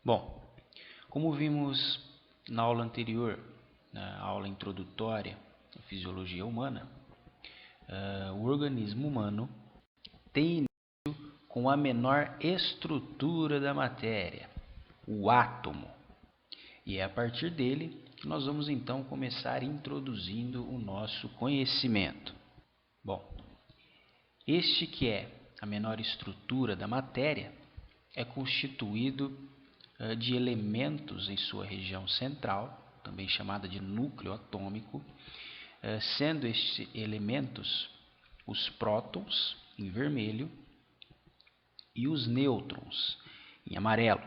Bom, como vimos na aula anterior, na aula introdutória da fisiologia humana, o organismo humano tem início com a menor estrutura da matéria, o átomo. E é a partir dele que nós vamos então começar introduzindo o nosso conhecimento. Bom, este que é a menor estrutura da matéria é constituído de elementos em sua região central, também chamada de núcleo atômico, sendo estes elementos os prótons, em vermelho, e os nêutrons, em amarelo.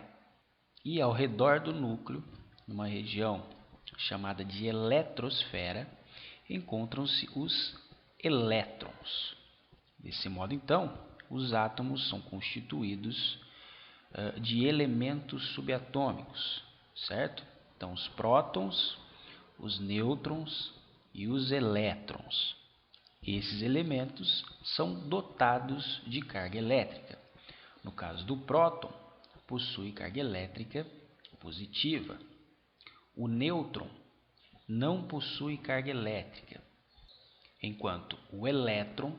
E ao redor do núcleo, numa região chamada de eletrosfera, encontram-se os elétrons. Desse modo, então, os átomos são constituídos de elementos subatômicos, certo? Então, os prótons, os nêutrons e os elétrons. Esses elementos são dotados de carga elétrica. No caso do próton, possui carga elétrica positiva. O nêutron não possui carga elétrica, enquanto o elétron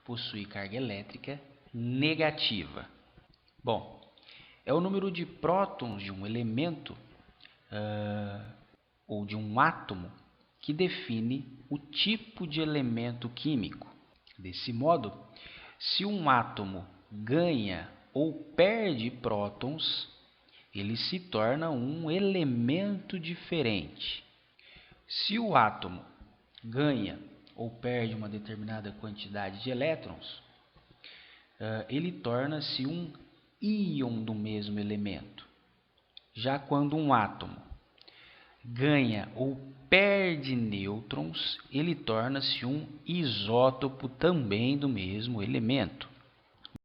possui carga elétrica negativa. Bom, é o número de prótons de um elemento ou de um átomo que define o tipo de elemento químico. Desse modo, se um átomo ganha ou perde prótons, ele se torna um elemento diferente. Se o átomo ganha ou perde uma determinada quantidade de elétrons, ele torna-se um íon do mesmo elemento. Já quando um átomo ganha ou perde nêutrons, ele torna-se um isótopo também do mesmo elemento.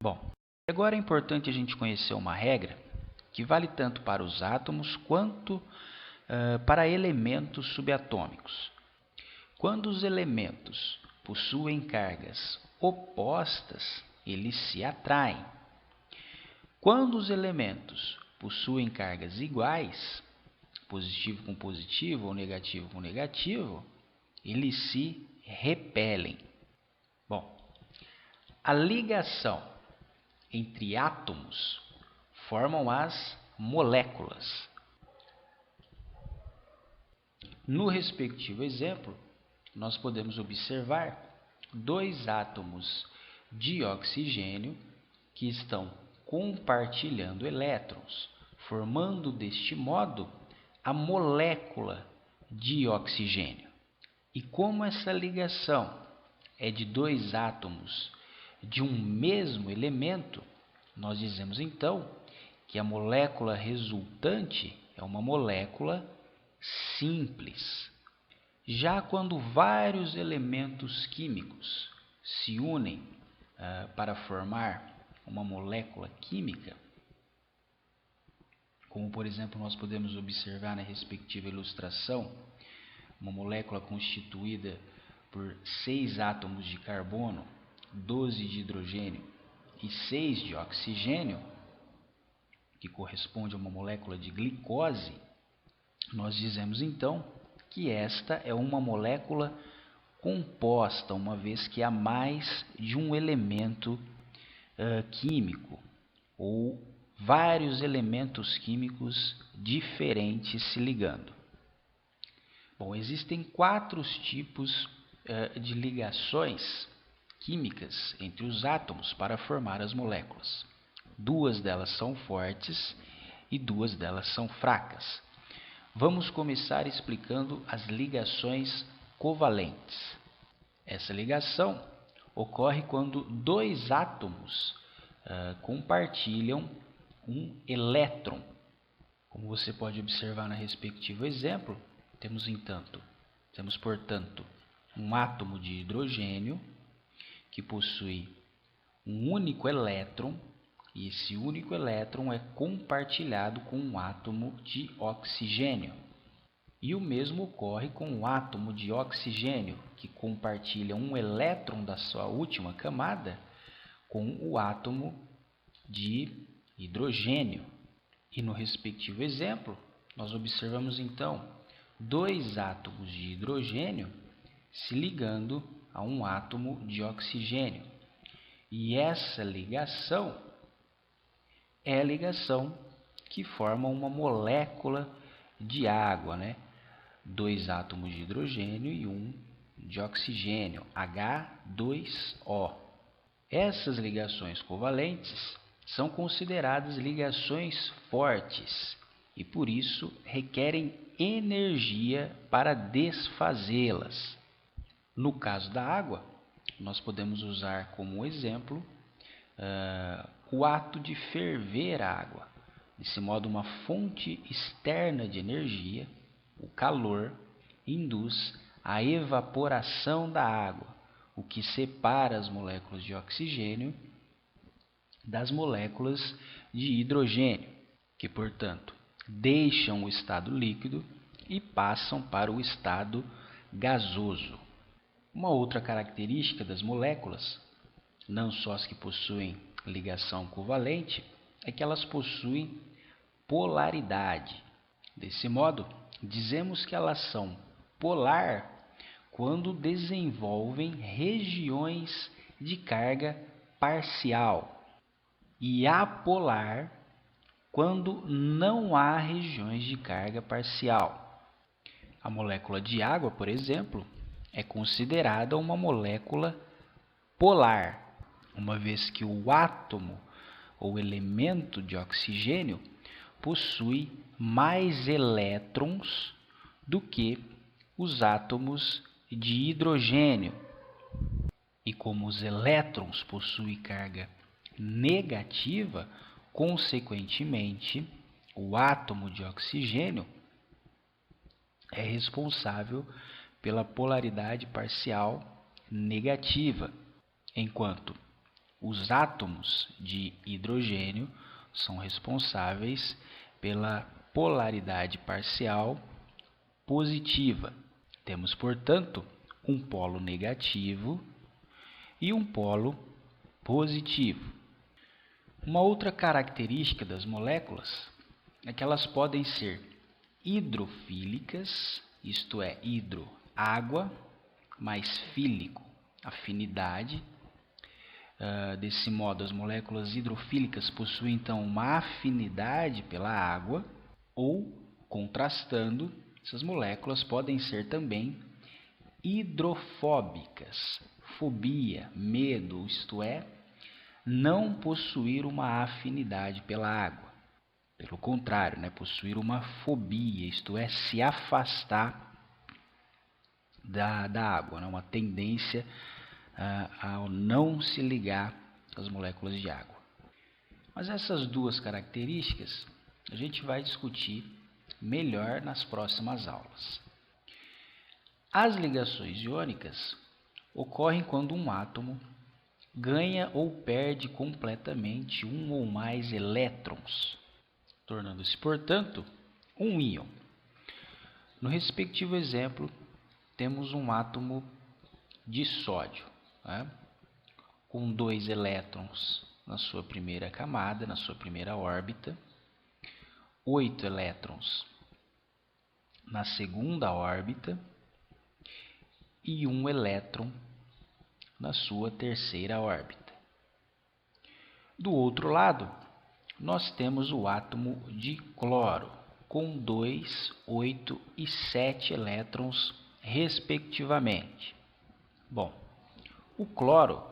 Bom, agora é importante a gente conhecer uma regra que vale tanto para os átomos quanto para elementos subatômicos. Quando os elementos possuem cargas opostas, eles se atraem. Quando os elementos possuem cargas iguais, positivo com positivo ou negativo com negativo, eles se repelem. Bom, a ligação entre átomos formam as moléculas. No respectivo exemplo, nós podemos observar dois átomos de oxigênio que estão compartilhando elétrons, formando deste modo a molécula de oxigênio. E como essa ligação é de dois átomos de um mesmo elemento, nós dizemos então que a molécula resultante é uma molécula simples. Já quando vários elementos químicos se unem para formar uma molécula química, como por exemplo nós podemos observar na respectiva ilustração, uma molécula constituída por 6 átomos de carbono, 12 de hidrogênio e 6 de oxigênio, que corresponde a uma molécula de glicose, nós dizemos então que esta é uma molécula composta, uma vez que há mais de um elemento químico ou vários elementos químicos diferentes se ligando. Bom, existem 4 tipos de ligações químicas entre os átomos para formar as moléculas. 2 delas são fortes e 2 delas são fracas. Vamos começar explicando as ligações covalentes. Essa ligação ocorre quando 2 átomos compartilham um elétron. Como você pode observar no respectivo exemplo, temos, portanto, um átomo de hidrogênio que possui um único elétron, e esse único elétron é compartilhado com um átomo de oxigênio. E o mesmo ocorre com o átomo de oxigênio, que compartilha um elétron da sua última camada com o átomo de hidrogênio. E no respectivo exemplo, nós observamos então dois átomos de hidrogênio se ligando a um átomo de oxigênio. E essa ligação é a ligação que forma uma molécula de água, né? Dois átomos de hidrogênio e um de oxigênio, H2O. Essas ligações covalentes são consideradas ligações fortes e, por isso, requerem energia para desfazê-las. No caso da água, nós podemos usar como exemplo o ato de ferver a água. Desse modo, uma fonte externa de energia, o calor, induz a evaporação da água, o que separa as moléculas de oxigênio das moléculas de hidrogênio, que, portanto, deixam o estado líquido e passam para o estado gasoso. Uma outra característica das moléculas, não só as que possuem ligação covalente, é que elas possuem polaridade. Desse modo, dizemos que elas são polar quando desenvolvem regiões de carga parcial e apolar quando não há regiões de carga parcial. A molécula de água, por exemplo, é considerada uma molécula polar, uma vez que o átomo ou elemento de oxigênio possui mais elétrons do que os átomos de hidrogênio. E como os elétrons possuem carga negativa, consequentemente, o átomo de oxigênio é responsável pela polaridade parcial negativa, enquanto os átomos de hidrogênio são responsáveis pela polaridade parcial positiva. Temos, portanto, um polo negativo e um polo positivo. Uma outra característica das moléculas é que elas podem ser hidrofílicas, isto é, hidro, água, mais fílico, afinidade. Desse modo, as moléculas hidrofílicas possuem então uma afinidade pela água, ou, contrastando, essas moléculas podem ser também hidrofóbicas, fobia, medo, isto é, não possuir uma afinidade pela água. Pelo contrário, né, possuir uma fobia, isto é, se afastar da água, né, uma tendência ao não se ligar às moléculas de água. Mas essas duas características a gente vai discutir melhor nas próximas aulas. As ligações iônicas ocorrem quando um átomo ganha ou perde completamente um ou mais elétrons, tornando-se, portanto, um íon. No respectivo exemplo, temos um átomo de sódio, né, com 2 elétrons na sua primeira camada, na sua primeira órbita, 8 elétrons na segunda órbita e 1 elétron na sua terceira órbita. Do outro lado, nós temos o átomo de cloro, com 2, 8 e 7 elétrons, respectivamente. Bom, o cloro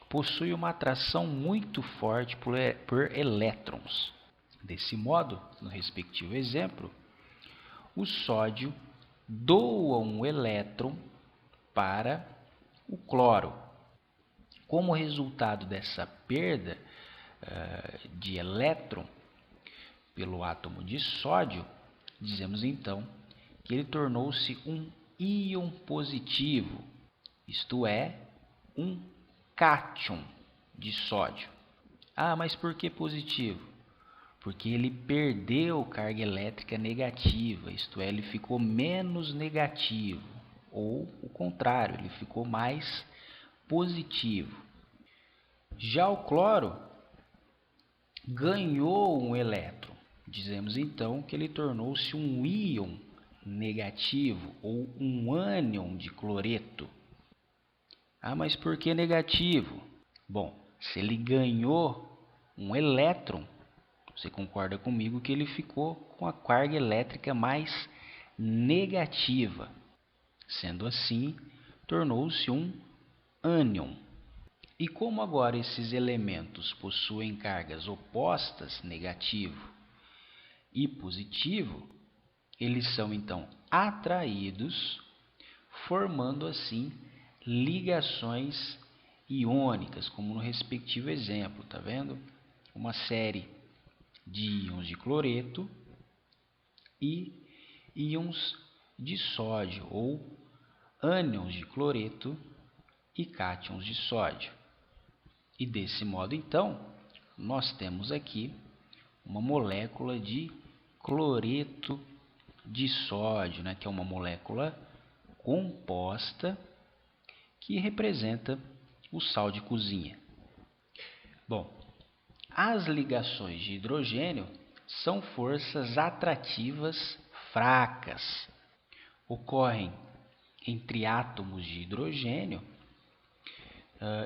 possui uma atração muito forte por elétrons. Desse modo, no respectivo exemplo, o sódio doa um elétron para o cloro. Como resultado dessa perda de elétron pelo átomo de sódio, dizemos então que ele tornou-se um íon positivo, isto é, um cátion de sódio. Ah, mas por que positivo? Porque ele perdeu carga elétrica negativa, isto é, ele ficou menos negativo, ou o contrário, ele ficou mais positivo. Já o cloro ganhou um elétron, Dizemos então que ele tornou-se um íon negativo ou um ânion de cloreto. Ah, mas por que negativo? Bom, se ele ganhou um elétron, você concorda comigo que ele ficou com a carga elétrica mais negativa. Sendo assim, tornou-se um ânion. E como agora esses elementos possuem cargas opostas, negativo e positivo, eles são então atraídos, formando assim ligações iônicas, como no respectivo exemplo, tá vendo? Uma série de íons de cloreto e íons de sódio, ou ânions de cloreto e cátions de sódio. E desse modo, então, nós temos aqui uma molécula de cloreto de sódio, né, que é uma molécula composta que representa o sal de cozinha. Bom, as ligações de hidrogênio são forças atrativas fracas. Ocorrem entre átomos de hidrogênio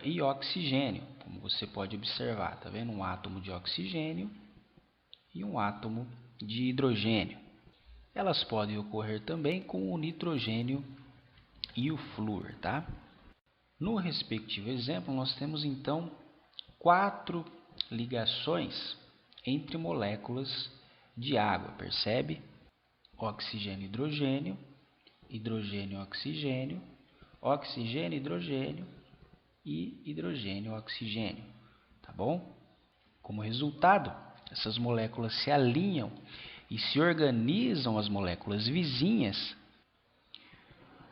e oxigênio, como você pode observar, tá vendo? Um átomo de oxigênio e um átomo de hidrogênio. Elas podem ocorrer também com o nitrogênio e o flúor, tá? No respectivo exemplo, nós temos então 4 ligações entre moléculas de água, percebe? Oxigênio, hidrogênio, hidrogênio, oxigênio, oxigênio, hidrogênio e hidrogênio, oxigênio, tá bom? Como resultado, essas moléculas se alinham e se organizam as moléculas vizinhas,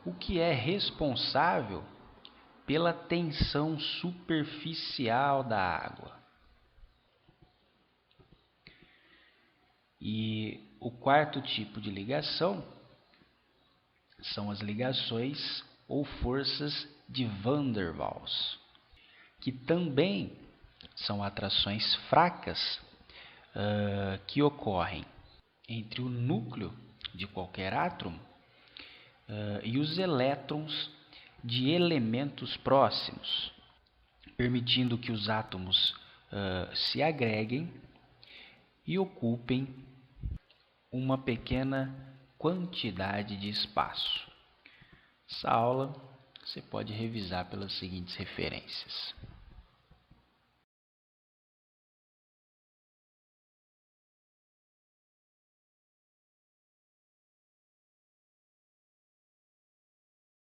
o que é responsável pela tensão superficial da água. E o quarto tipo de ligação são as ligações ou forças de Van der Waals, que também são atrações fracas que ocorrem entre o núcleo de qualquer átomo e os elétrons de elementos próximos, permitindo que os átomos se agreguem e ocupem uma pequena quantidade de espaço. Essa aula você pode revisar pelas seguintes referências.